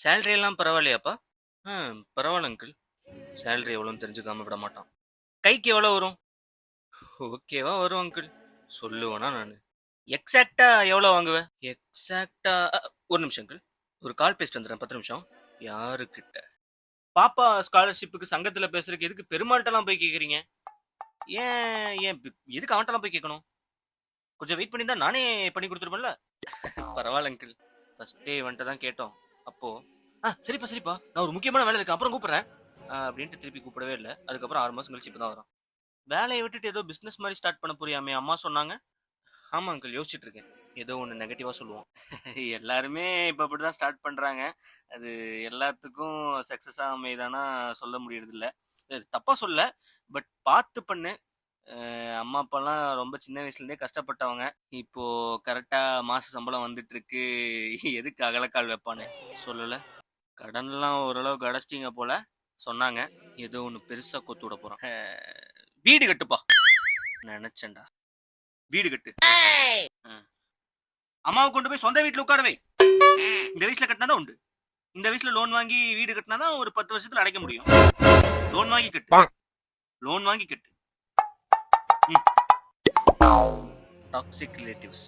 Salary எல்லாம் பரவாயில்லையாப்பா? ஆ, பரவாயில்ல uncle. Salary எவ்வளோன்னு தெரிஞ்சுக்காம விட மாட்டான். கைக்கு எவ்வளோ வரும்? ஓகேவா வரும் அங்கிள். சொல்லுவேனா நானு. எக்ஸாக்ட்டா எவ்வளோ வாங்குவ? எக்ஸாக்ட்டா ஒரு நிமிஷம் அங்கிள். ஒரு கால் பேசிட்டு வந்துடுறேன். 10 நிமிஷம். யாருக்கிட்ட? பாப்பா ஸ்காலர்ஷிப்புக்கு சங்கத்துல பேசுறதுக்கு எதுக்கு பெருமாள்ட்டலாம் போய் கேட்குறீங்க? எதுக்கு அவன்ட்டலாம் போய் கேட்கணும்? கொஞ்சம் வெயிட் பண்ணியிருந்தா நானே பண்ணி குடுத்துருப்பேன்ல. பரவாயில்ல அங்கிள். ஃபர்ஸ்ட்டே இவன்ட்ட தான் கேட்டோம். அப்போ, சரிப்பா சரிப்பா. நான் ஒரு முக்கியமான வேலையில இருக்கேன். அப்புறம் கூப்பிடுறேன். அப்படின்ட்டு திருப்பி கூப்பிடவே இல்ல. அதுக்கப்புறம் 6 மாசம் கழிச்சு இப்ப தான் வரான். வேலைய விட்டுட்டு ஏதோ பிசினஸ் மாரி ஸ்டார்ட் பண்ண போறியாமே அம்மா சொன்னாங்க. ஆமா அங்கிள் யோசிச்சுட்டு இருக்கேன். ஏதோ ஒண்ணு நெகட்டிவா சொல்லுவான். எல்லாருமே இப்ப அப்படிதான் ஸ்டார்ட் பண்றாங்க. அது எல்லாத்துக்கும் சக்சஸா அமையுதானா சொல்ல முடியறதில்ல. இது தப்பா சொல்லல. பட் பார்த்து பண்ணு. அம்மா அப்பாலாம் ரொம்ப சின்ன வயசுலேருந்தே கஷ்டப்பட்டவங்க. இப்போ கரெக்டா மாச சம்பளம் வந்துட்டு இருக்கு. எதுக்கு அகலக்கால் வைப்பானே சொல்லல. கடன்லாம் ஓரளவுக்கு அடைச்சிட்டீங்க போல சொன்னாங்க. ஏதோ ஒன்று பெருசா கொத்து விட போறான். வீடு கட்டுப்பா. நினைச்சேன்டா. வீடு கட்டு. அம்மாவை கொண்டு போய் சொந்த வீட்டுல உட்கார வை. இந்த வயசுல கட்டினாதான் உண்டு. இந்த வயசுல லோன் வாங்கி வீடு கட்டினாதான் ஒரு 10 வருஷத்துல அடைக்க முடியும். லோன் வாங்கி கட்டு. லோன் வாங்கி கட்டு. Toxic relatives.